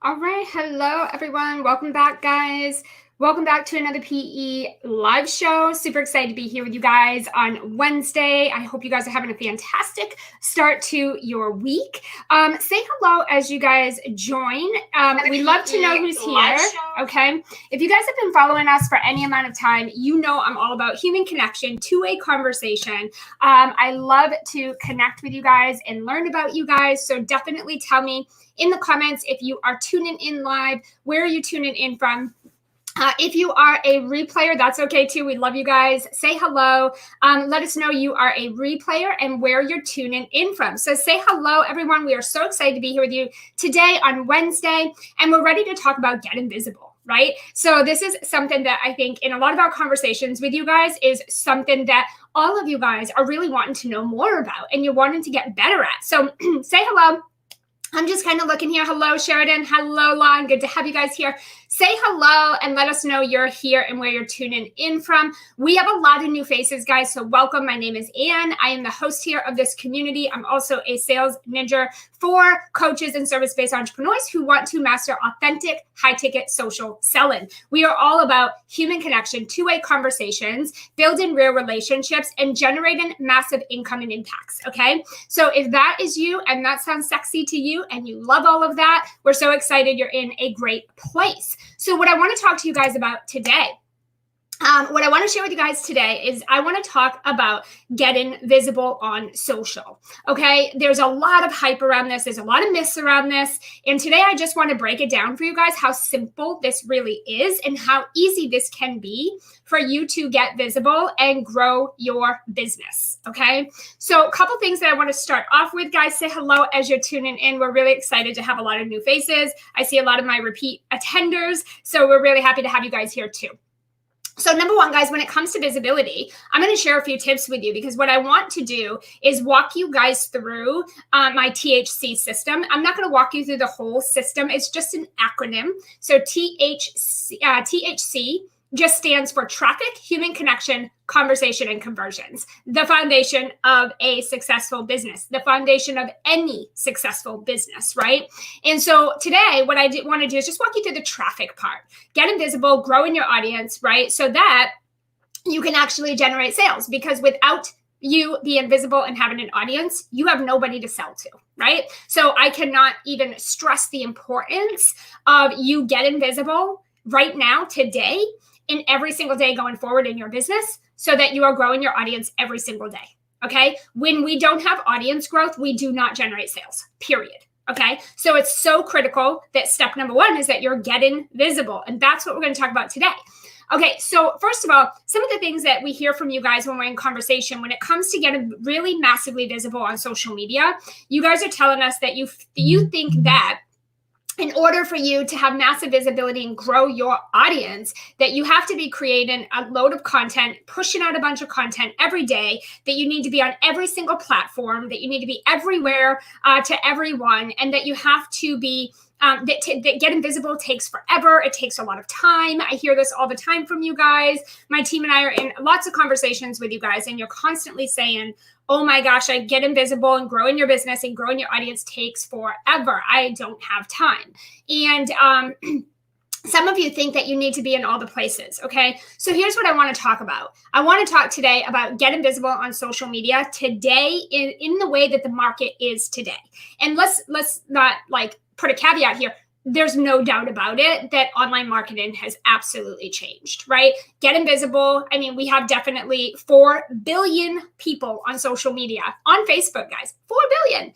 All right. Hello, everyone. Welcome back, guys. Welcome back to another PE live show. Super excited to be here with you guys on Wednesday. I hope you guys are having a fantastic start to your week. Say hello as you guys join. We love to know who's here. Okay. If you guys have been following us for any amount of time, you know I'm all about human connection, two-way conversation. I love to connect with you guys and learn about you guys. So definitely tell me in the comments if you are tuning in live, where are you tuning in from? If you are a replayer, that's okay too. We love you guys. Say hello. Let us know you are a replayer and where you're tuning in from. So say hello, everyone. We are so excited to be here with you today on Wednesday, and we're ready to talk about getting visible, right? So this is something that I think in a lot of our conversations with you guys is something that all of you guys are really wanting to know more about and you're wanting to get better at. So say hello. I'm just kind of looking here. Hello, Sheridan. Hello, Lon. Good to have you guys here. Say hello and let us know you're here and where you're tuning in from. We have a lot of new faces, guys, so welcome. My name is Ann. I am the host here of this community. I'm also a sales ninja for coaches and service-based entrepreneurs who want to master authentic, high-ticket social selling. We are all about human connection, two-way conversations, building real relationships, and generating massive income and impacts, okay? So if that is you and that sounds sexy to you and you love all of that, we're so excited you're in a great place. So what I want to talk to you guys about today, what I want to share with you guys today is I want to talk about getting visible on social. Okay, there's a lot of hype around this. There's a lot of myths around this. And today I just want to break it down for you guys how simple this really is and how easy this can be for you to get visible and grow your business. Okay, so a couple things that I want to start off with, guys. Say hello as you're tuning in. We're really excited to have a lot of new faces. I see a lot of my repeat attenders. So we're really happy to have you guys here too. So number one, guys, when it comes to visibility, I'm going to share a few tips with you because what I want to do is walk you guys through my THC system. I'm not going to walk you through the whole system. It's just an acronym. So THC just stands for traffic, human connection, conversation, and conversions. The foundation of a successful business, the foundation of any successful business, right? And so today, what I want to do is just walk you through the traffic part, get invisible, growing your audience, right? So that you can actually generate sales, because without you being visible and having an audience, you have nobody to sell to, right? So I cannot even stress the importance of you getting visible right now, today, in every single day going forward in your business so that you are growing your audience every single day, okay? When we don't have audience growth, we do not generate sales, period, okay? So it's so critical that step number one is that you're getting visible, and that's what we're going to talk about today. Okay, so first of all, some of the things that we hear from you guys when we're in conversation, when it comes to getting really massively visible on social media, you guys are telling us that you think that in order for you to have massive visibility and grow your audience, that you have to be creating a load of content, pushing out a bunch of content every day, that you need to be on every single platform, that you need to be everywhere to everyone, and that you have to be that getting visible takes forever. It takes a lot of time. I hear this all the time from you guys. My team and I are in lots of conversations with you guys, and you're constantly saying, oh my gosh, I get invisible, and growing your business and growing your audience takes forever. I don't have time. And some of you think that you need to be in all the places, okay? So here's what I want to talk about. I want to talk today about getting visible on social media today in the way that the market is today. And let's not like put a caveat here. There's no doubt about it that online marketing has absolutely changed, right? Get invisible. I mean, we have definitely 4 billion people on social media, on Facebook, guys, 4 billion.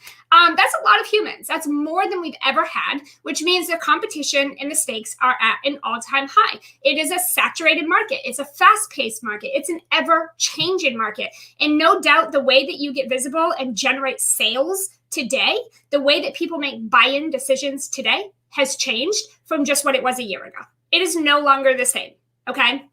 That's a lot of humans. That's more than we've ever had, which means the competition and the stakes are at an all-time high. It is a saturated market. It's a fast-paced market. It's an ever-changing market. And no doubt the way that you get visible and generate sales today, the way that people make buy-in decisions today has changed from just what it was a year ago. It is no longer the same, okay?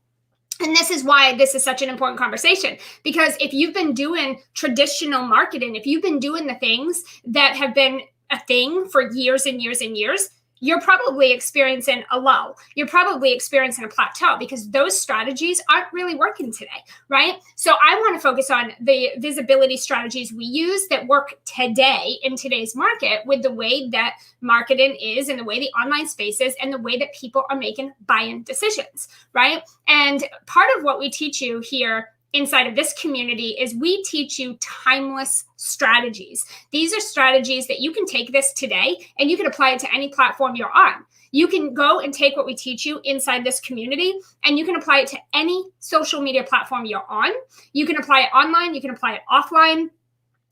And this is why this is such an important conversation, because if you've been doing traditional marketing, if you've been doing the things that have been a thing for years and years and years, you're probably experiencing a lull. You're probably experiencing a plateau because those strategies aren't really working today, right? So I want to focus on the visibility strategies we use that work today in today's market with the way that marketing is and the way the online space is and the way that people are making buying decisions, right? And part of what we teach you here inside of this community is we teach you timeless strategies. These are strategies that you can take this today and you can apply it to any platform you're on. You can go and take what we teach you inside this community and you can apply it to any social media platform you're on. You can apply it online, you can apply it offline.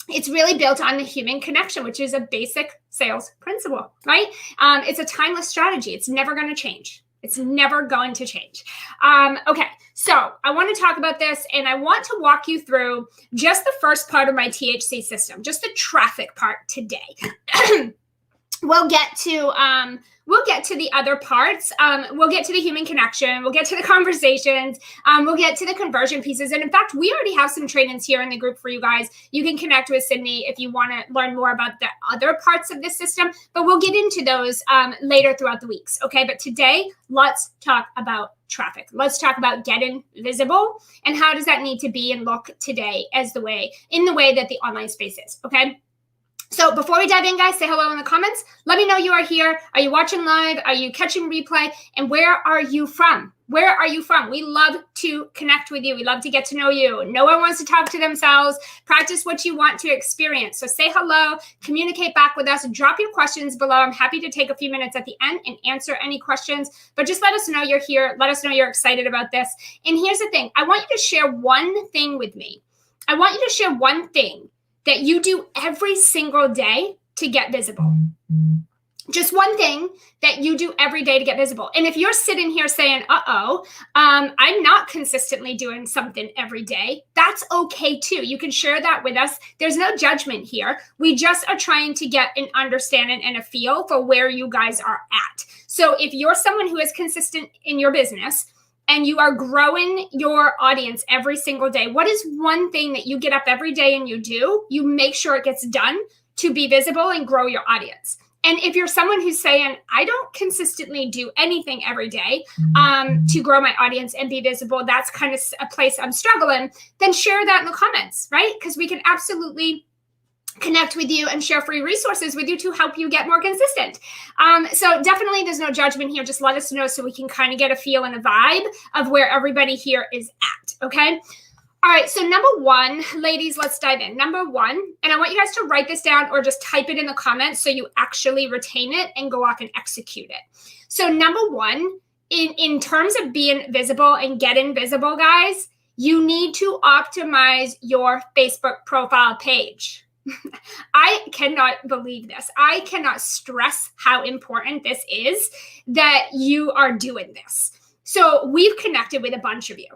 It's really built on the human connection, which is a basic sales principle, right? It's a timeless strategy. It's never going to change. It's never going to change. Okay, so I want to talk about this and I want to walk you through just the first part of my THC system, just the traffic part today. We'll get to the other parts. We'll get to the human connection. We'll get to the conversations. We'll get to the conversion pieces. And in fact, we already have some trainings here in the group for you guys. You can connect with Sydney if you want to learn more about the other parts of this system, but we'll get into those later throughout the weeks. Okay. But today, let's talk about traffic. Let's talk about getting visible and how does that need to be and look today in the way that the online space is. Okay. So before we dive in, guys, say hello in the comments. Let me know you are here. Are you watching live? Are you catching replay? And where are you from? Where are you from? We love to connect with you. We love to get to know you. No one wants to talk to themselves. Practice what you want to experience. So say hello, communicate back with us, drop your questions below. I'm happy to take a few minutes at the end and answer any questions, but just let us know you're here. Let us know you're excited about this. And here's the thing. I want you to share one thing with me. I want you to share one thing that you do every single day to get visible. Just one thing that you do every day to get visible. And if you're sitting here saying, I'm not consistently doing something every day, that's okay too. You can share that with us. There's no judgment here. We just are trying to get an understanding and a feel for where you guys are at. So if you're someone who is consistent in your business, and you are growing your audience every single day, what is one thing that you get up every day and you make sure it gets done to be visible and grow your audience? And if you're someone who's saying, I don't consistently do anything every day to grow my audience and be visible, that's kind of a place I'm struggling, then share that in the comments, right? Because we can absolutely connect with you and share free resources with you to help you get more consistent. So definitely there's no judgment here. Just let us know so we can kind of get a feel and a vibe of where everybody here is at. Okay. All right. So number one, ladies, let's dive in. Number one, and I want you guys to write this down or just type it in the comments so you actually retain it and go off and execute it. So number one, in terms of being visible and getting visible, guys, you need to optimize your Facebook profile page. I cannot believe this. I cannot stress how important this is that you are doing this. So we've connected with a bunch of you.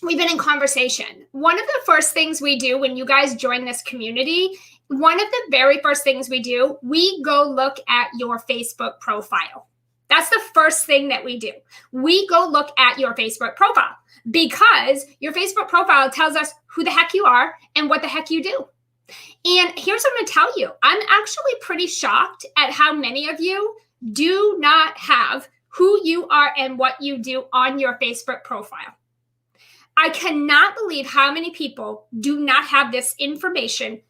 We've been in conversation. One of the first things we do when you guys join this community, one of the very first things we do, we go look at your Facebook profile. That's the first thing that we do. We go look at your Facebook profile because your Facebook profile tells us who the heck you are and what the heck you do. And here's what I'm going to tell you. I'm actually pretty shocked at how many of you do not have who you are and what you do on your Facebook profile. I cannot believe how many people do not have this information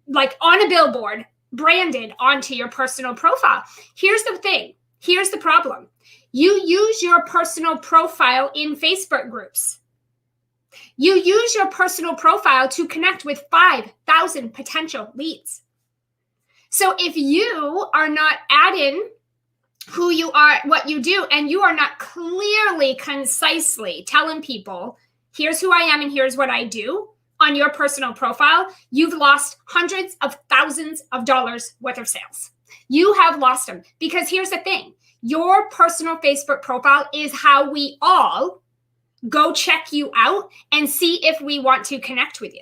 like on a billboard branded onto your personal profile. Here's the thing. Here's the problem. You use your personal profile in Facebook groups. You use your personal profile to connect with 5,000 potential leads. So if you are not adding who you are, what you do, and you are not clearly, concisely telling people, here's who I am and here's what I do on your personal profile, you've lost hundreds of thousands of dollars worth of sales. You have lost them because here's the thing. Your personal Facebook profile is how we all go check you out and see if we want to connect with you.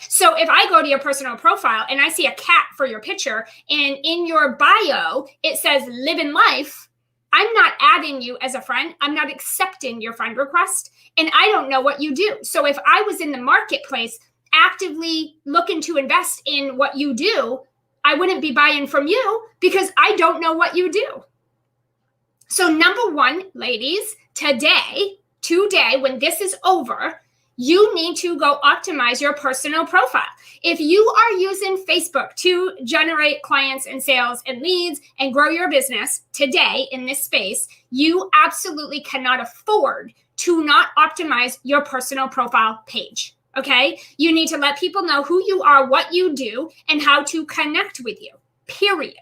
So if I go to your personal profile and I see a cat for your picture and in your bio, it says living life, I'm not adding you as a friend. I'm not accepting your friend request and I don't know what you do. So if I was in the marketplace actively looking to invest in what you do, I wouldn't be buying from you because I don't know what you do. So number one, ladies, today, when this is over, you need to go optimize your personal profile. If you are using Facebook to generate clients and sales and leads and grow your business today in this space, you absolutely cannot afford to not optimize your personal profile page. Okay? You need to let people know who you are, what you do, and how to connect with you, period.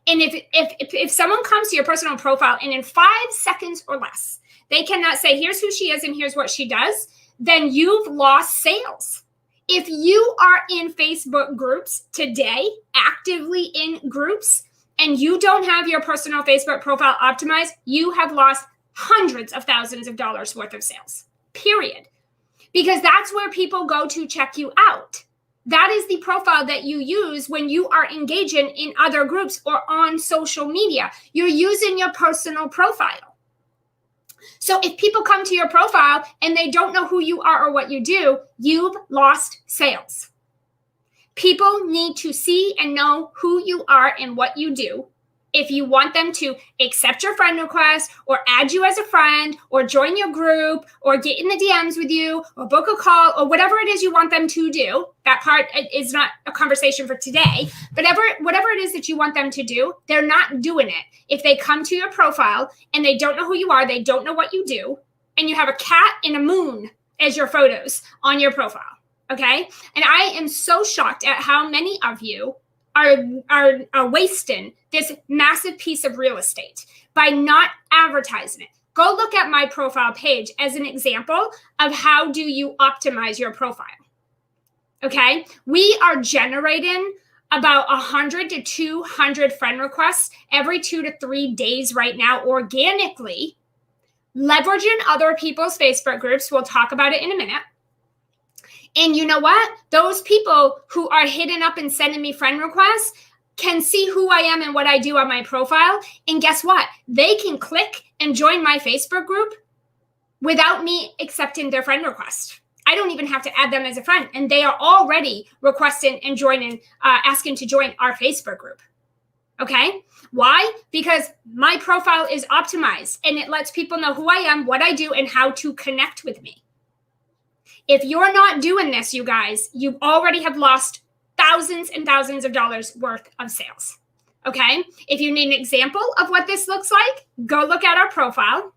And if someone comes to your personal profile and in 5 seconds or less, they cannot say, here's who she is and here's what she does, then you've lost sales. If you are in Facebook groups today, actively in groups, and you don't have your personal Facebook profile optimized, you have lost hundreds of thousands of dollars worth of sales, period. Because that's where people go to check you out. That is the profile that you use when you are engaging in other groups or on social media. You're using your personal profile. So if people come to your profile and they don't know who you are or what you do, you've lost sales. People need to see and know who you are and what you do if you want them to accept your friend request or add you as a friend or join your group or get in the DMs with you or book a call or whatever it is you want them to do. That part is not a conversation for today, but whatever it is that you want them to do, they're not doing it. If they come to your profile and they don't know who you are, they don't know what you do, and you have a cat and a moon as your photos on your profile, okay? And I am so shocked at how many of you are wasting this massive piece of real estate by not advertising it. Go look at my profile page as an example of how do you optimize your profile. Okay, we are generating about 100 to 200 friend requests every 2 to 3 days right now organically, leveraging other people's Facebook groups. We'll talk about it in a minute. And you know what? Those people who are hitting up and sending me friend requests can see who I am and what I do on my profile. And guess what? They can click and join my Facebook group without me accepting their friend request. I don't even have to add them as a friend. And they are already requesting and joining, asking to join our Facebook group. Okay? Why? Because my profile is optimized and it lets people know who I am, what I do, and how to connect with me. If you're not doing this, you guys, you already have lost thousands and thousands of dollars worth of sales. Okay? If you need an example of what this looks like, go look at our profile.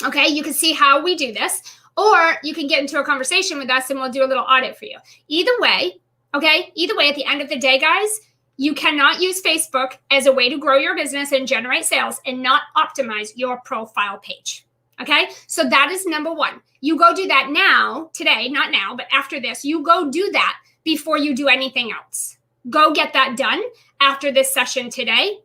Okay? You can see how we do this, or you can get into a conversation with us and we'll do a little audit for you. Either way, okay? Either way, at the end of the day, guys, you cannot use Facebook as a way to grow your business and generate sales and not optimize your profile page. Okay, so that is number one. You go do that now, today, not now, but after this, you go do that before you do anything else. Go get that done after this session today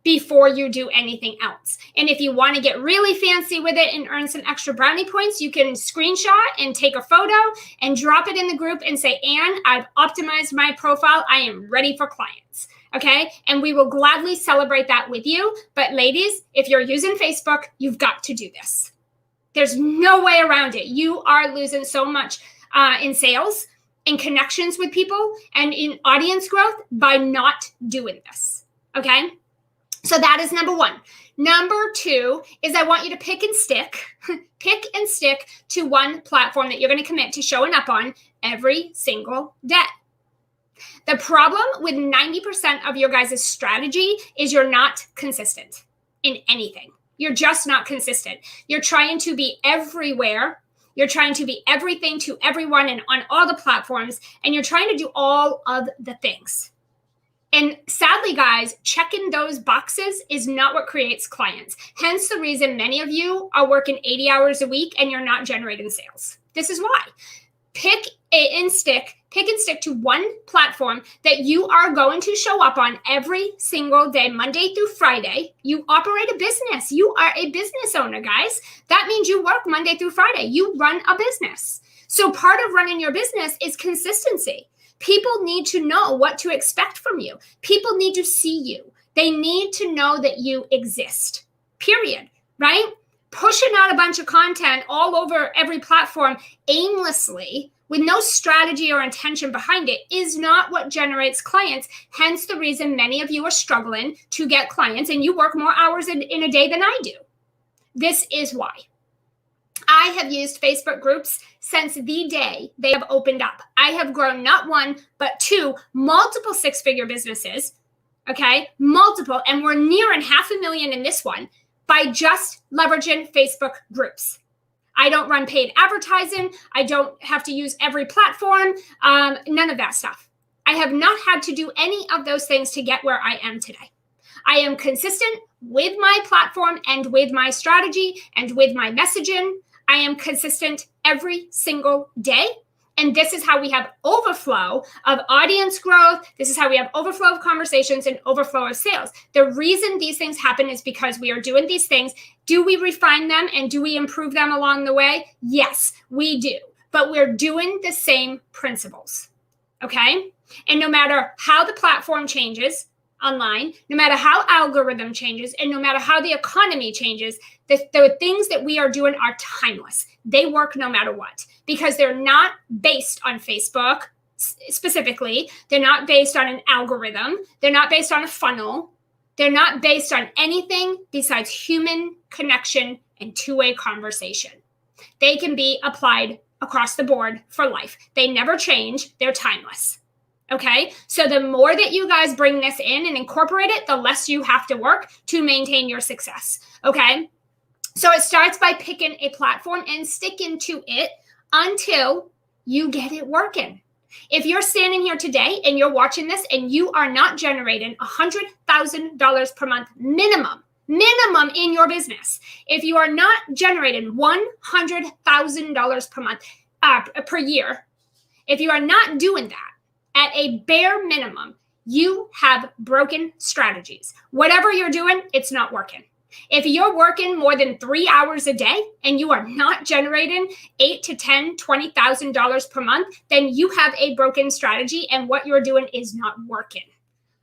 before you do anything else. And if you want to get really fancy with it and earn some extra brownie points, you can screenshot and take a photo and drop it in the group and say, Anne, I've optimized my profile. I am ready for clients. Okay, and we will gladly celebrate that with you. But ladies, if you're using Facebook, you've got to do this. There's no way around it. You are losing so much in sales, in connections with people, and in audience growth by not doing this, okay? So that is number one. Number two is I want you to pick and stick to one platform that you're going to commit to showing up on every single day. The problem with 90% of your guys' strategy is you're not consistent in anything. You're just not consistent. You're trying to be everywhere. You're trying to be everything to everyone and on all the platforms, and you're trying to do all of the things. And sadly, guys, checking those boxes is not what creates clients. Hence the reason many of you are working 80 hours a week and you're not generating sales. This is why. Pick and stick to one platform that you are going to show up on every single day, Monday through Friday. You operate a business. You are a business owner, guys. That means you work Monday through Friday. You run a business. So part of running your business is consistency. People need to know what to expect from you. People need to see you. They need to know that you exist, period, right? Pushing out a bunch of content all over every platform aimlessly with no strategy or intention behind it is not what generates clients. Hence the reason many of you are struggling to get clients, and you work more hours in a day than I do. This is why. I have used Facebook groups since the day they have opened up. I have grown not one, but two, multiple six-figure businesses, okay? Multiple, and we're nearing 500,000 in this one by just leveraging Facebook groups. I don't run paid advertising. I don't have to use every platform, none of that stuff. I have not had to do any of those things to get where I am today. I am consistent with my platform and with my strategy and with my messaging. I am consistent every single day. And this is how we have overflow of audience growth. This is how we have overflow of conversations and overflow of sales. The reason these things happen is because we are doing these things. Do we refine them and do we improve them along the way? Yes, we do. But we're doing the same principles. Okay? And no matter how the platform changes online, no matter how algorithm changes, and no matter how the economy changes, the things that we are doing are timeless. They work no matter what, because they're not based on Facebook specifically. They're not based on an algorithm. They're not based on a funnel. They're not based on anything besides human connection and two-way conversation. They can be applied across the board for life. They never change. They're timeless. Okay, so the more that you guys bring this in and incorporate it, the less you have to work to maintain your success. Okay, so it starts by picking a platform and sticking to it until you get it working. If you're standing here today and you're watching this and you are not generating $100,000 per month minimum in your business, if you are not generating $100,000 per month, per year, if you are not doing that, at a bare minimum, you have broken strategies. Whatever you're doing, it's not working. If you're working more than 3 hours a day and you are not generating $8,000 to $10,000, $20,000 per month, then you have a broken strategy and what you're doing is not working.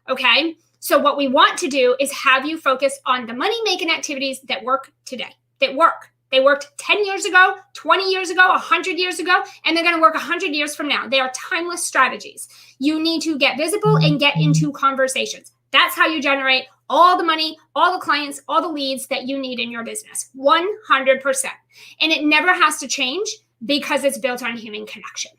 Okay? So what we want to do is have you focus on the money-making activities that work today, that work. They worked 10 years ago, 20 years ago, 100 years ago, and they're going to work 100 years from now. They are timeless strategies. You need to get visible and get into conversations. That's how you generate all the money, all the clients, all the leads that you need in your business, 100%. And it never has to change because it's built on human connection.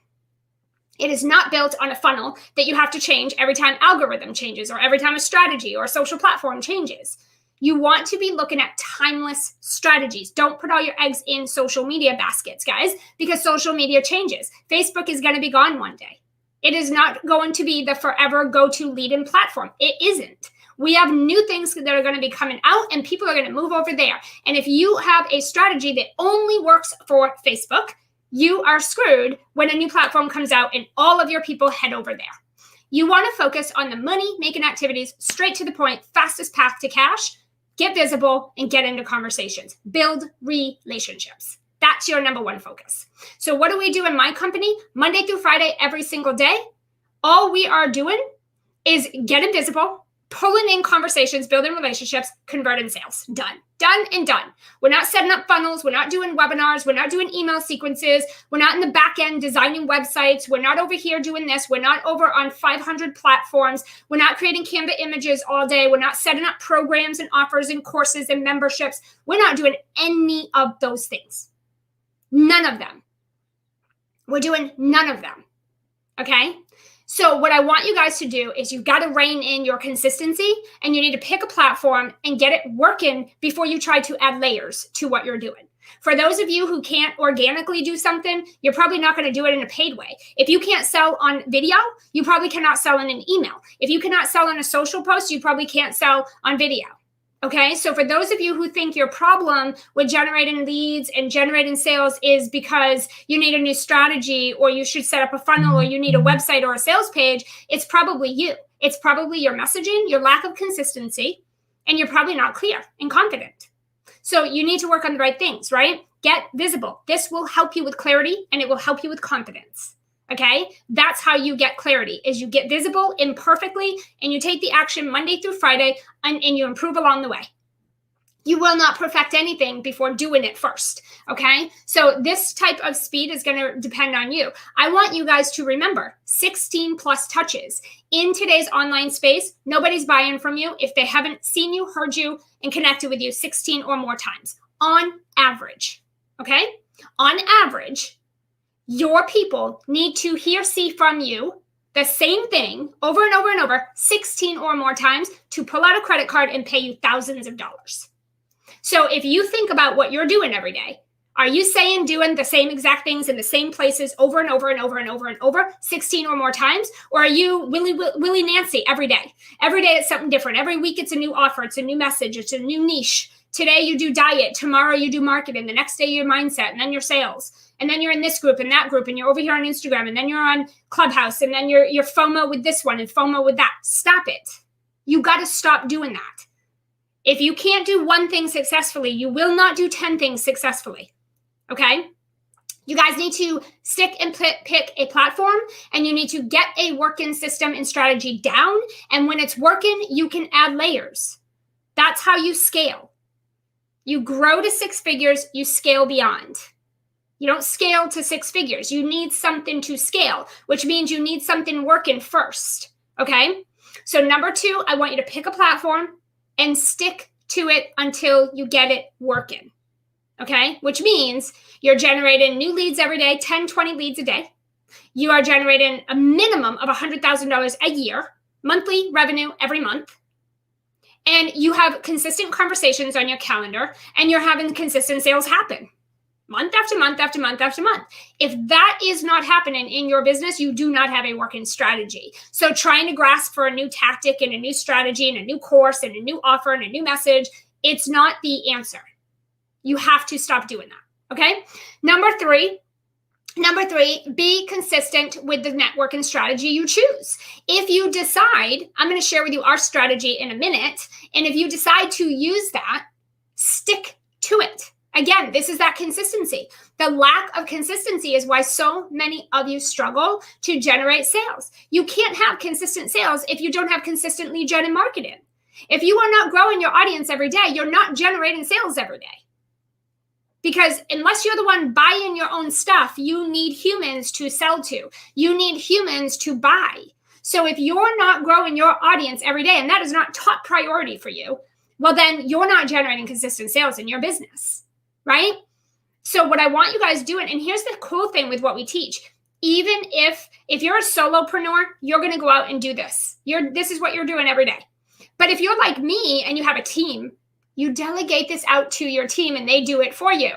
It is not built on a funnel that you have to change every time algorithm changes or every time a strategy or a social platform changes. You want to be looking at timeless strategies. Don't put all your eggs in social media baskets, guys, because social media changes. Facebook is going to be gone one day. It is not going to be the forever go-to lead-in platform. It isn't. We have new things that are going to be coming out and people are going to move over there. And if you have a strategy that only works for Facebook, you are screwed when a new platform comes out and all of your people head over there. You want to focus on the money-making activities, straight to the point, fastest path to cash. Get visible and get into conversations. Build relationships. That's your number one focus. So what do we do in my company? Monday through Friday, every single day. All we are doing is getting visible, pulling in conversations, building relationships, converting sales. Done. Done and done. We're not setting up funnels. We're not doing webinars. We're not doing email sequences. We're not in the back end designing websites. We're not over here doing this. We're not over on 500 platforms. We're not creating Canva images all day. We're not setting up programs and offers and courses and memberships. We're not doing any of those things. None of them. We're doing none of them. Okay? So what I want you guys to do is you've got to rein in your consistency and you need to pick a platform and get it working before you try to add layers to what you're doing. For those of you who can't organically do something, you're probably not going to do it in a paid way. If you can't sell on video, you probably cannot sell in an email. If you cannot sell on a social post, you probably can't sell on video. Okay, so for those of you who think your problem with generating leads and generating sales is because you need a new strategy or you should set up a funnel or you need a website or a sales page, it's probably you. It's probably your messaging, your lack of consistency, and you're probably not clear and confident. So you need to work on the right things, right? Get visible. This will help you with clarity and it will help you with confidence. Okay, that's how you get clarity, is you get visible imperfectly and you take the action Monday through Friday and you improve along the way. You will not perfect anything before doing it first, okay? So this type of speed is going to depend on you. I want you guys to remember 16 plus touches. In today's online space, nobody's buying from you if they haven't seen you, heard you, and connected with you 16 or more times on average, okay? On average, your people need to hear, see from you the same thing over and over and over 16 or more times to pull out a credit card and pay you thousands of dollars. So if you think about what you're doing every day, are you saying doing the same exact things in the same places over and over and over and over and over 16 or more times? Or are you Willy Nancy every day? Every day it's something different. Every week it's a new offer. It's a new message. It's a new niche. Today you do diet. Tomorrow you do marketing. The next day your mindset, and then your sales. And then you're in this group and that group, and you're over here on Instagram, and then you're on Clubhouse, and then you're FOMO with this one and FOMO with that. Stop it. You got to stop doing that. If you can't do one thing successfully, you will not do 10 things successfully, okay? You guys need to stick and pick a platform, and you need to get a working system and strategy down. And when it's working, you can add layers. That's how you scale. You grow to 6 figures, you scale beyond. You don't scale to 6 figures. You need something to scale, which means you need something working first, okay? So number 2, I want you to pick a platform and stick to it until you get it working, okay? Which means you're generating new leads every day, 10, 20 leads a day. You are generating a minimum of $100,000 a year, monthly revenue every month. And you have consistent conversations on your calendar, and you're having consistent sales happen month after month after month after month. If that is not happening in your business, you do not have a working strategy. So trying to grasp for a new tactic and a new strategy and a new course and a new offer and a new message, it's not the answer. You have to stop doing that, okay? Number three, be consistent with the networking strategy you choose. If you decide, I'm going to share with you our strategy in a minute, and if you decide to use that, stick to it. Again, this is that consistency. The lack of consistency is why so many of you struggle to generate sales. You can't have consistent sales if you don't have consistent lead gen and marketing. If you are not growing your audience every day, you're not generating sales every day. Because unless you're the one buying your own stuff, you need humans to sell to. You need humans to buy. So if you're not growing your audience every day, and that is not top priority for you, well, then you're not generating consistent sales in your business. Right? So what I want you guys doing, and here's the cool thing with what we teach, even if you're a solopreneur, you're going to go out and do this. This is what you're doing every day. But if you're like me and you have a team, you delegate this out to your team and they do it for you.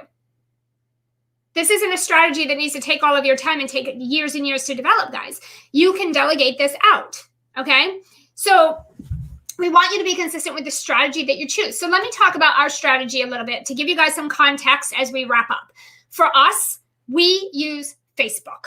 This isn't a strategy that needs to take all of your time and take years and years to develop, guys. You can delegate this out. Okay? So we want you to be consistent with the strategy that you choose. So let me talk about our strategy a little bit to give you guys some context as we wrap up. For us, we use Facebook.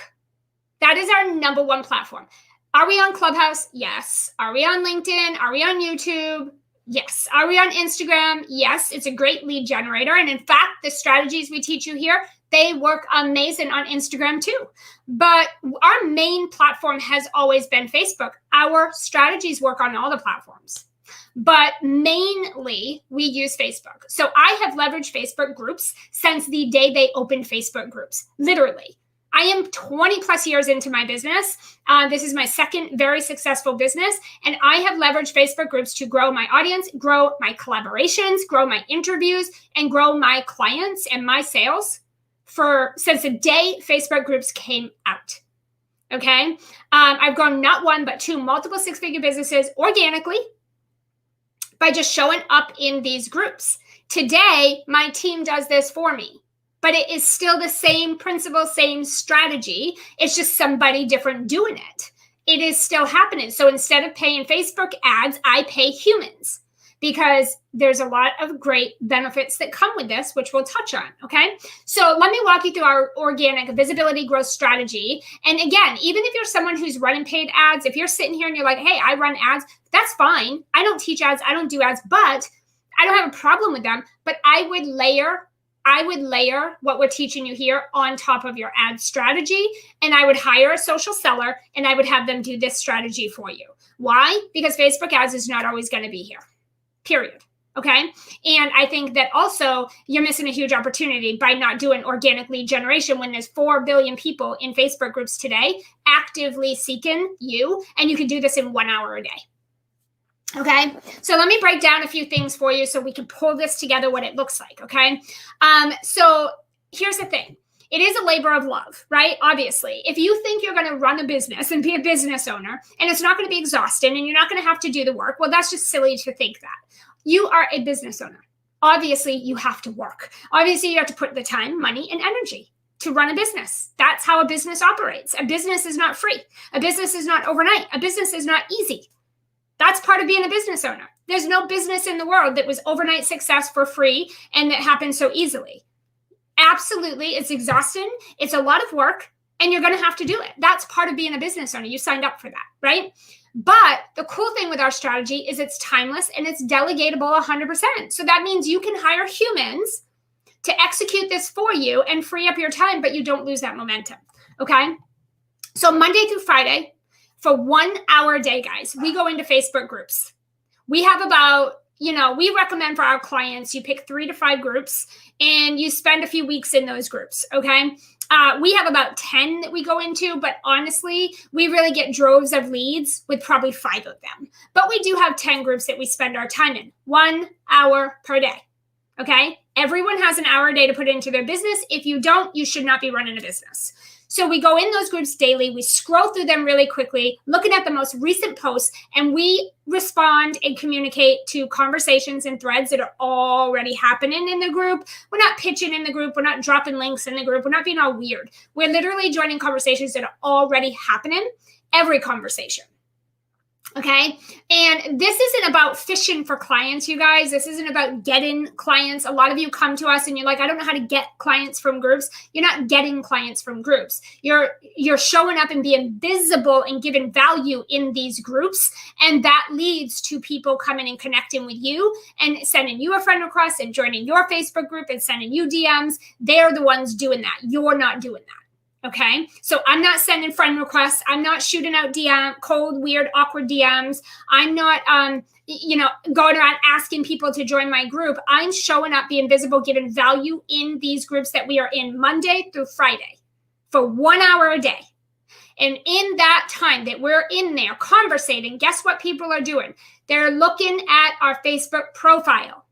That is our number one platform. Are we on Clubhouse? Yes. Are we on LinkedIn? Are we on YouTube? Yes. Are we on Instagram? Yes. It's a great lead generator. And in fact, the strategies we teach you here, they work amazing on Instagram too. But our main platform has always been Facebook. Our strategies work on all the platforms, but mainly we use Facebook. So I have leveraged Facebook groups since the day they opened Facebook groups, literally. I am 20 plus years into my business. This is my second very successful business. And I have leveraged Facebook groups to grow my audience, grow my collaborations, grow my interviews, and grow my clients and my sales since the day Facebook groups came out. Okay. I've grown not one, but 2 multiple 6-figure businesses organically by just showing up in these groups. Today, my team does this for me. But it is still the same principle, same strategy. It's just somebody different doing it. It is still happening. So instead of paying Facebook ads, I pay humans because there's a lot of great benefits that come with this, which we'll touch on, okay? So let me walk you through our organic visibility growth strategy. And again, even if you're someone who's running paid ads, if you're sitting here and you're like, hey, I run ads, that's fine. I don't teach ads. I don't do ads, but I don't have a problem with them. But I would layer what we're teaching you here on top of your ad strategy, and I would hire a social seller and I would have them do this strategy for you. Why? Because Facebook ads is not always going to be here, period. Okay. And I think that also you're missing a huge opportunity by not doing organic lead generation when there's 4 billion people in Facebook groups today actively seeking you. And you can do this in 1 hour a day. Okay. So let me break down a few things for you so we can pull this together, what it looks like. Okay. So here's the thing. It is a labor of love, right? Obviously, if you think you're going to run a business and be a business owner and it's not going to be exhausting and you're not going to have to do the work, well, that's just silly to think that. You are a business owner. Obviously, you have to work. Obviously, you have to put the time, money, and energy to run a business. That's how a business operates. A business is not free. A business is not overnight. A business is not easy. That's part of being a business owner. There's no business in the world that was overnight success for free and that happened so easily. Absolutely, it's exhausting. It's a lot of work, and you're going to have to do it. That's part of being a business owner. You signed up for that, right? But the cool thing with our strategy is it's timeless and it's delegatable 100%. So that means you can hire humans to execute this for you and free up your time, but you don't lose that momentum. Okay. So Monday through Friday for 1 hour a day, guys, we go into Facebook groups. We have about, we recommend for our clients, you pick 3 to 5 groups and you spend a few weeks in those groups. Okay. We have about 10 that we go into, but honestly, we really get droves of leads with probably 5 of them. But we do have 10 groups that we spend our time in 1 hour per day. Okay. Everyone has an hour a day to put into their business. If you don't, you should not be running a business. So we go in those groups daily. We scroll through them really quickly, looking at the most recent posts, and we respond and communicate to conversations and threads that are already happening in the group. We're not pitching in the group. We're not dropping links in the group. We're not being all weird. We're literally joining conversations that are already happening, every conversation. Okay. And this isn't about fishing for clients, you guys. This isn't about getting clients. A lot of you come to us and you're like, I don't know how to get clients from groups. You're not getting clients from groups. You're showing up and being visible and giving value in these groups. And that leads to people coming and connecting with you and sending you a friend request and joining your Facebook group and sending you DMs. They're the ones doing that. You're not doing that. Okay. So I'm not sending friend requests. I'm not shooting out cold, weird, awkward DMs. I'm not, going around asking people to join my group. I'm showing up, being visible, giving value in these groups that we are in Monday through Friday for 1 hour a day. And in that time that we're in there conversating, guess what people are doing? They're looking at our Facebook profile.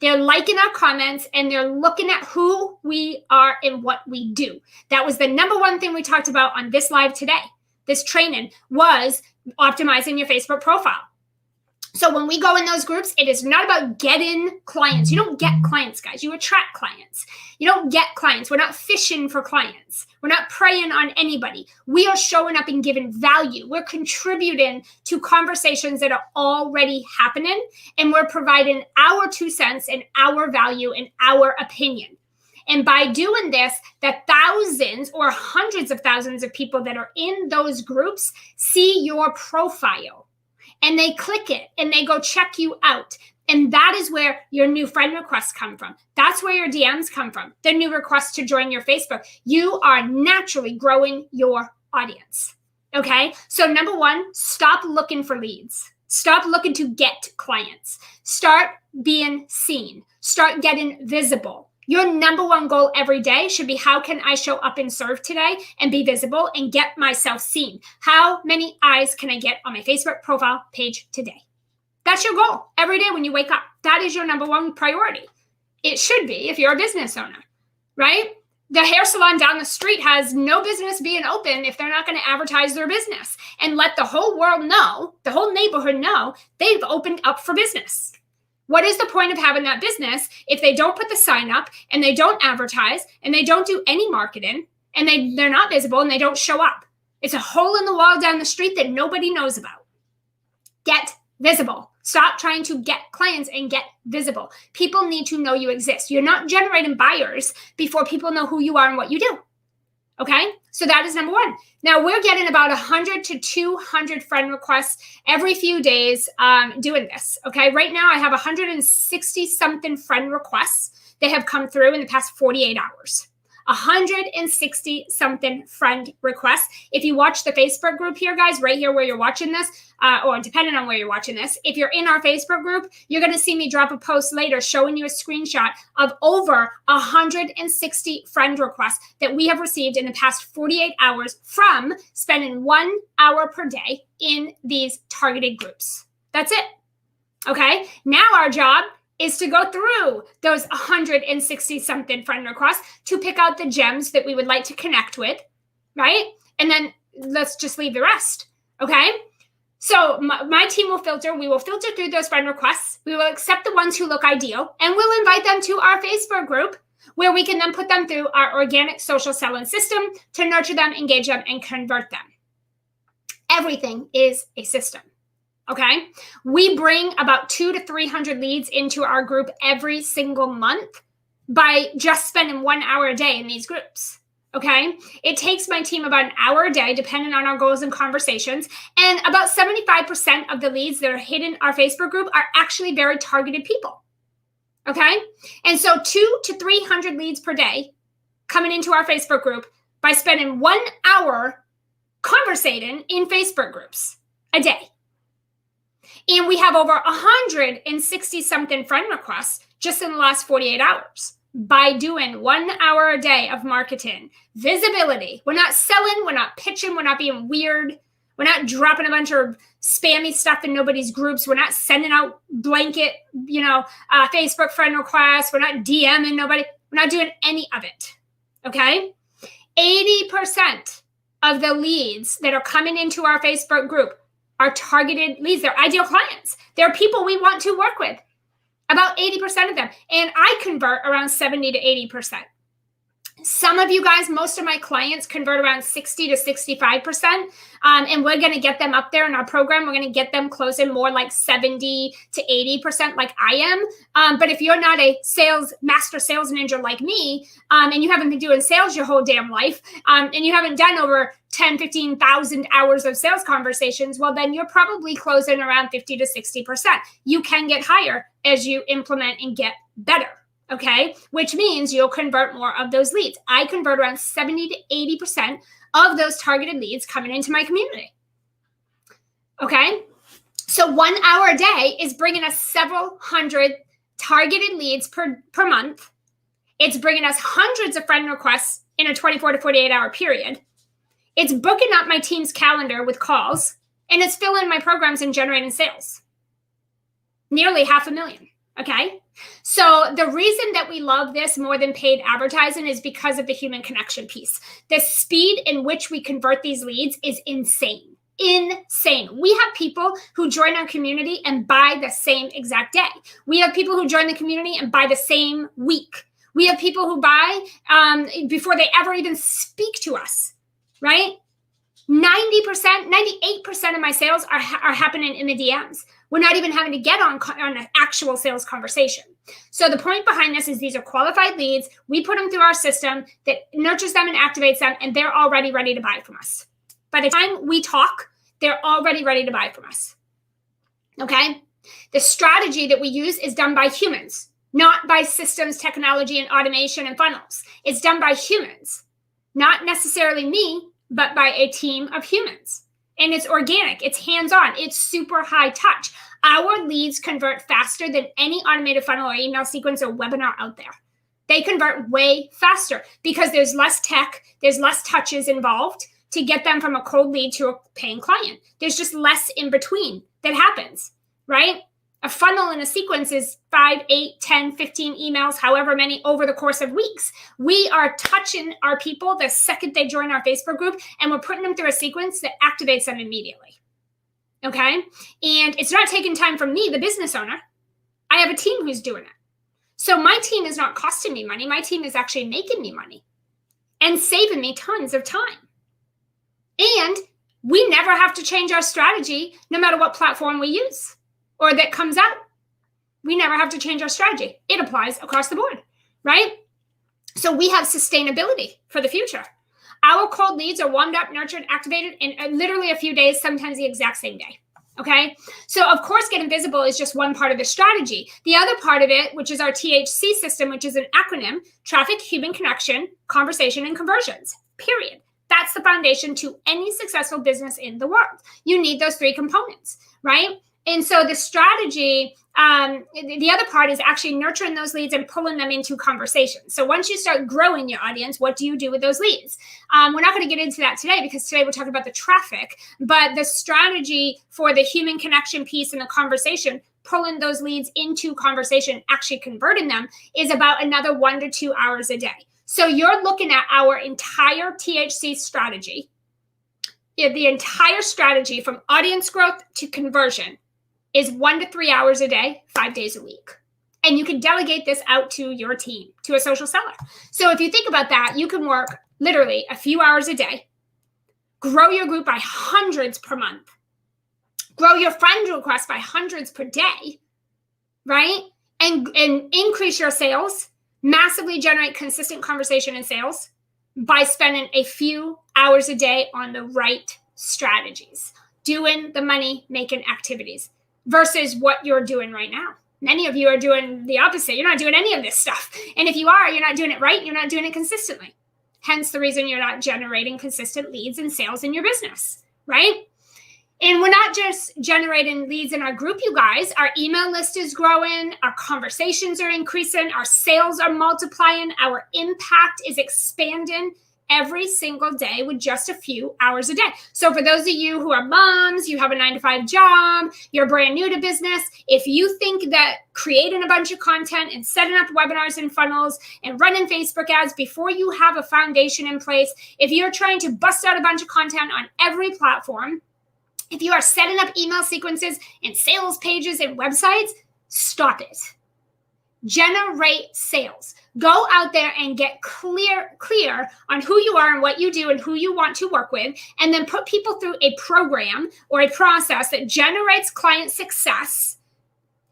They're liking our comments and they're looking at who we are and what we do. That was the number one thing we talked about on this live today. This training was optimizing your Facebook profile. So when we go in those groups, it is not about getting clients. You don't get clients, guys. You attract clients. You don't get clients. We're not fishing for clients. We're not preying on anybody. We are showing up and giving value. We're contributing to conversations that are already happening, and we're providing our 2 cents and our value and our opinion. And by doing this, the thousands or hundreds of thousands of people that are in those groups see your profile. And they click it and they go check you out. And that is where your new friend requests come from. That's where your DMs come from. The new requests to join your Facebook. You are naturally growing your audience. Okay. So number 1, stop looking for leads. Stop looking to get clients. Start being seen. Start getting visible. Your number 1 goal every day should be, how can I show up and serve today and be visible and get myself seen? How many eyes can I get on my Facebook profile page today? That's your goal every day when you wake up. That is your number 1 priority. It should be if you're a business owner, right? The hair salon down the street has no business being open if they're not going to advertise their business and let the whole world know, the whole neighborhood know they've opened up for business. What is the point of having that business if they don't put the sign up and they don't advertise and they don't do any marketing and they're not visible and they don't show up? It's a hole in the wall down the street that nobody knows about. Get visible. Stop trying to get clients and get visible. People need to know you exist. You're not generating buyers before people know who you are and what you do. Okay, so that is number 1. Now we're getting about 100 to 200 friend requests every few days doing this. Okay, right now I have 160 something friend requests that have come through in the past 48 hours. 160 something friend requests. If you watch the Facebook group here, guys, right here where you're watching this, or depending on where you're watching this, if you're in our Facebook group, you're going to see me drop a post later showing you a screenshot of over 160 friend requests that we have received in the past 48 hours from spending 1 hour per day in these targeted groups. That's it. Okay. Now our job is to go through those 160 something friend requests to pick out the gems that we would like to connect with, right? And then let's just leave the rest. Okay. So my team will filter. We will filter through those friend requests. We will accept the ones who look ideal, and we'll invite them to our Facebook group where we can then put them through our organic social selling system to nurture them, engage them, and convert them. Everything is a system. Okay. We bring about 200 to 300 leads into our group every single month by just spending 1 hour a day in these groups. Okay. It takes my team about an hour a day, depending on our goals and conversations. And about 75% of the leads that are hitting our Facebook group are actually very targeted people. Okay. And so 200 to 300 leads per day coming into our Facebook group by spending 1 hour conversating in Facebook groups a day. And we have over 160 something friend requests just in the last 48 hours by doing 1 hour a day of marketing, visibility. We're not selling, we're not pitching, we're not being weird. We're not dropping a bunch of spammy stuff in nobody's groups. We're not sending out blanket, Facebook friend requests. We're not DMing nobody. We're not doing any of it. Okay. 80% of the leads that are coming into our Facebook group are targeted leads. They're ideal clients. They're people we want to work with. About 80% of them. And I convert around 70 to 80%. Some of you guys, most of my clients convert around 60 to 65%. And we're going to get them up there in our program. We're going to get them closing more like 70 to 80% like I am. But if you're not a master sales ninja like me, and you haven't been doing sales your whole damn life, and you haven't done over 10, 15,000 hours of sales conversations, well, then you're probably closing around 50 to 60%. You can get higher as you implement and get better. Okay, which means you'll convert more of those leads. I convert around 70 to 80% of those targeted leads coming into my community. Okay, so 1 hour a day is bringing us several hundred targeted leads per month. It's bringing us hundreds of friend requests in a 24 to 48 hour period. It's booking up my team's calendar with calls, and it's filling my programs and generating sales. Nearly 500,000. Okay. So the reason that we love this more than paid advertising is because of the human connection piece. The speed in which we convert these leads is insane. Insane. We have people who join our community and buy the same exact day. We have people who join the community and buy the same week. We have people who buy before they ever even speak to us, right? 90%, 98% of my sales are happening in the DMs. We're not even having to get on an actual sales conversation. So the point behind this is these are qualified leads. We put them through our system that nurtures them and activates them, and they're already ready to buy from us. By the time we talk, they're already ready to buy from us. Okay? The strategy that we use is done by humans, not by systems, technology, and automation and funnels. It's done by humans, not necessarily me, but by a team of humans. And it's organic, it's hands-on, it's super high touch. Our leads convert faster than any automated funnel or email sequence or webinar out there. They convert way faster because there's less tech, there's less touches involved to get them from a cold lead to a paying client. There's just less in between that happens, right? A funnel in a sequence is 5, 8, 10, 15 emails, however many over the course of weeks. We are touching our people the second they join our Facebook group, and we're putting them through a sequence that activates them immediately. Okay? And it's not taking time from me, the business owner. I have a team who's doing it. So my team is not costing me money. My team is actually making me money and saving me tons of time. And we never have to change our strategy no matter what platform we use or that comes out. We never have to change our strategy. It applies across the board, right? So we have sustainability for the future. Our cold leads are warmed up, nurtured, activated in literally a few days, sometimes the exact same day. Okay. So of course, getting visible is just one part of the strategy. The other part of it, which is our THC system, which is an acronym: traffic, human connection, conversation, and conversions, period. That's the foundation to any successful business in the world. You need those three components, right? And so the strategy, the other part is actually nurturing those leads and pulling them into conversations. So once you start growing your audience, what do you do with those leads? We're not going to get into that today because today we're talking about the traffic, but the strategy for the human connection piece and the conversation, pulling those leads into conversation, actually converting them, is about another 1 to 2 hours a day. So you're looking at our entire THC strategy, the entire strategy from audience growth to conversion is 1 to 3 hours a day, 5 days a week. And you can delegate this out to your team, to a social seller. So if you think about that, you can work literally a few hours a day, grow your group by hundreds per month, grow your friend requests by hundreds per day, right? And increase your sales, massively generate consistent conversation and sales by spending a few hours a day on the right strategies, doing the money making activities versus what you're doing right now. Many of you are doing the opposite. You're not doing any of this stuff. And if you are, you're not doing it right. You're not doing it consistently. Hence the reason you're not generating consistent leads and sales in your business, right? And we're not just generating leads in our group, you guys. Our email list is growing. Our conversations are increasing. Our sales are multiplying. Our impact is expanding every single day with just a few hours a day. So for those of you who are moms, you have a 9-to-5 job, you're brand new to business, if you think that creating a bunch of content and setting up webinars and funnels and running Facebook ads before you have a foundation in place, if you're trying to bust out a bunch of content on every platform, if you are setting up email sequences and sales pages and websites, stop it. Generate sales. Go out there and get clear on who you are and what you do and who you want to work with, and then put people through a program or a process that generates client success,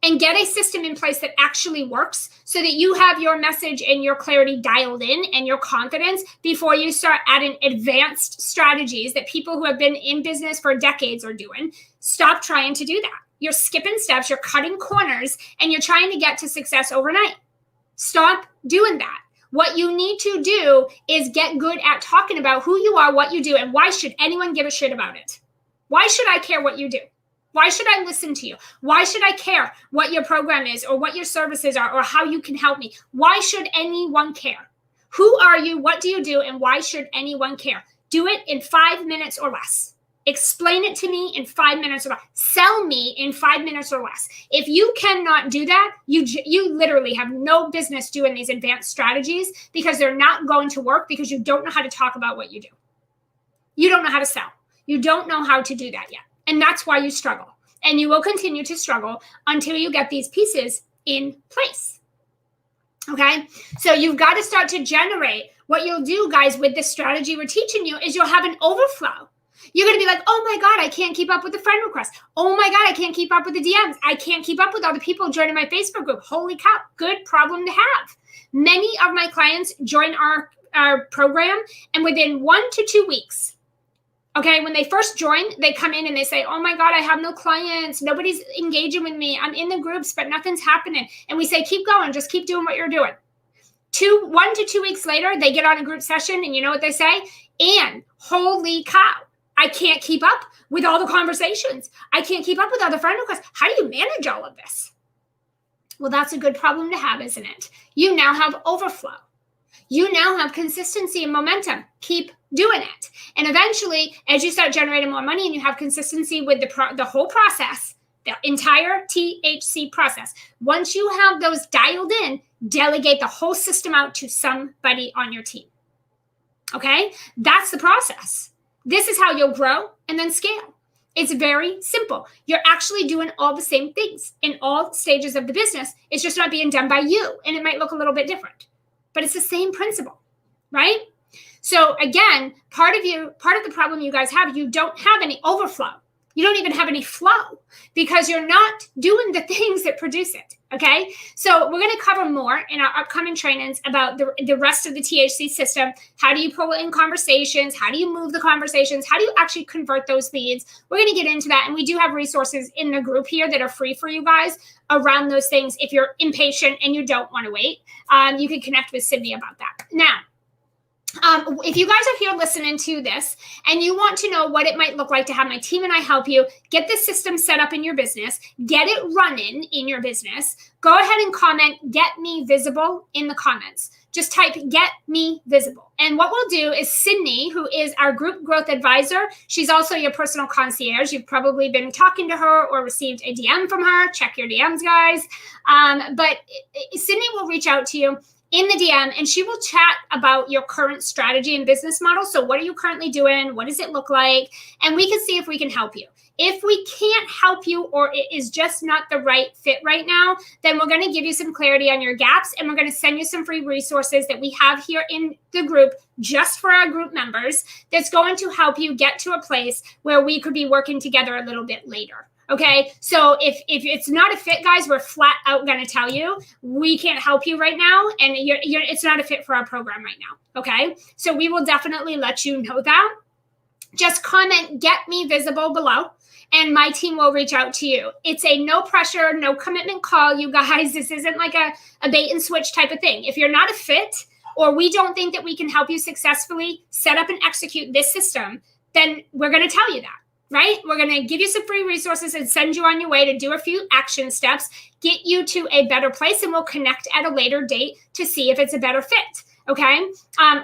and get a system in place that actually works so that you have your message and your clarity dialed in and your confidence before you start adding advanced strategies that people who have been in business for decades are doing. Stop trying to do that. You're skipping steps, you're cutting corners, and you're trying to get to success overnight. Stop doing that. What you need to do is get good at talking about who you are, what you do, and why should anyone give a shit about it? Why should I care what you do? Why should I listen to you? Why should I care what your program is or what your services are or how you can help me? Why should anyone care? Who are you? What do you do? And why should anyone care? Do it in 5 minutes or less. Explain it to me in 5 minutes or less. Sell me in 5 minutes or less. If you cannot do that, you literally have no business doing these advanced strategies because they're not going to work because you don't know how to talk about what you do. You don't know how to sell. You don't know how to do that yet. And that's why you struggle. And you will continue to struggle until you get these pieces in place. Okay? So you've got to start to generate. What you'll do, guys, with this strategy we're teaching you is you'll have an overflow. You're going to be like, oh my God, I can't keep up with the friend requests. Oh my God, I can't keep up with the DMs. I can't keep up with all the people joining my Facebook group. Holy cow, good problem to have. Many of my clients join our program, and within 1 to 2 weeks, okay, when they first join, they come in and they say, oh my God, I have no clients. Nobody's engaging with me. I'm in the groups, but nothing's happening. And we say, keep going. Just keep doing what you're doing. 1 to 2 weeks later, they get on a group session, and you know what they say? And holy cow, I can't keep up with all the conversations. I can't keep up with all the friend requests. How do you manage all of this? Well, that's a good problem to have, isn't it? You now have overflow. You now have consistency and momentum. Keep doing it. And eventually, as you start generating more money and you have consistency with the whole process, the entire THC process, once you have those dialed in, delegate the whole system out to somebody on your team. Okay? That's the process. This is how you'll grow and then scale. It's very simple. You're actually doing all the same things in all stages of the business. It's just not being done by you, and it might look a little bit different, but it's the same principle, right? So again, part of the problem you guys have, you don't have any overflow. You don't even have any flow because you're not doing the things that produce it. Okay. So we're going to cover more in our upcoming trainings about the rest of the THC system. How do you pull in conversations? How do you move the conversations? How do you actually convert those leads? We're going to get into that. And we do have resources in the group here that are free for you guys around those things. If you're impatient and you don't want to wait, you can connect with Sydney about that. Now, if you guys are here listening to this and you want to know what it might look like to have my team and I help you get the system set up in your business, get it running in your business, go ahead and comment, get me visible in the comments. Just type get me visible. And what we'll do is Sydney, who is our group growth advisor, she's also your personal concierge. You've probably been talking to her or received a DM from her. Check your DMs, guys. But Sydney will reach out to you in the DM, and she will chat about your current strategy and business model. So what are you currently doing? What does it look like? And we can see if we can help you. If we can't help you or it is just not the right fit right now, then we're going to give you some clarity on your gaps, and we're going to send you some free resources that we have here in the group just for our group members that's going to help you get to a place where we could be working together a little bit later. Okay, so if it's not a fit, guys, we're flat out going to tell you we can't help you right now, and it's not a fit for our program right now. Okay, so we will definitely let you know that. Just comment, get me visible below, and my team will reach out to you. It's a no pressure, no commitment call, you guys. This isn't like a bait and switch type of thing. If you're not a fit or we don't think that we can help you successfully set up and execute this system, then we're going to tell you that. Right? We're going to give you some free resources and send you on your way to do a few action steps, get you to a better place, and we'll connect at a later date to see if it's a better fit. Okay?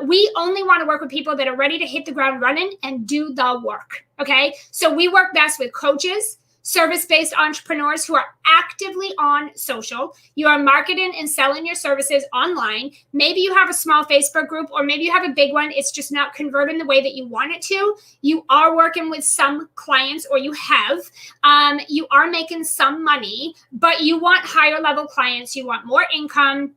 We only want to work with people that are ready to hit the ground running and do the work. Okay? So we work best with coaches, service-based entrepreneurs who are actively on social. You are marketing and selling your services online. Maybe you have a small Facebook group, or maybe you have a big one. It's just not converting the way that you want it to. You are working with some clients, or you have. You are making some money, but you want higher level clients. You want more income.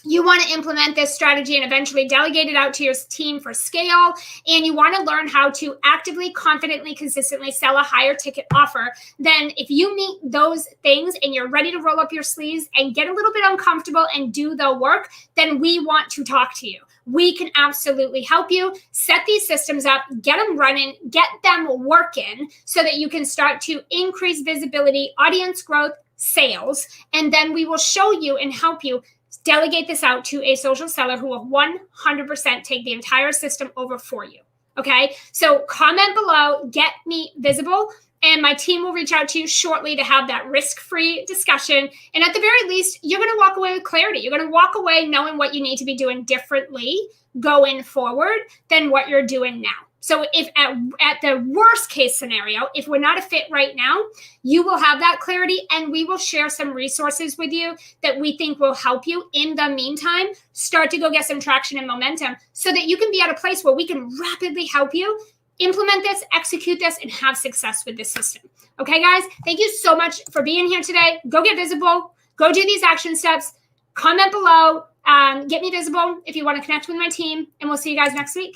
You want to implement this strategy and eventually delegate it out to your team for scale. And you want to learn how to actively, confidently, consistently sell a higher ticket offer. Then if you meet those things and you're ready to roll up your sleeves and get a little bit uncomfortable and do the work, then we want to talk to you. We can absolutely help you set these systems up, get them running, get them working so that you can start to increase visibility, audience growth, sales. And then we will show you and help you delegate this out to a social seller who will 100% take the entire system over for you. Okay, so comment below, get me visible, and my team will reach out to you shortly to have that risk-free discussion. And at the very least, you're going to walk away with clarity. You're going to walk away knowing what you need to be doing differently going forward than what you're doing now. So if at the worst case scenario, if we're not a fit right now, you will have that clarity, and we will share some resources with you that we think will help you in the meantime start to go get some traction and momentum so that you can be at a place where we can rapidly help you implement this, execute this, and have success with this system. Okay, guys, thank you so much for being here today. Go get visible. Go do these action steps. Comment below. Get me visible if you want to connect with my team, and we'll see you guys next week.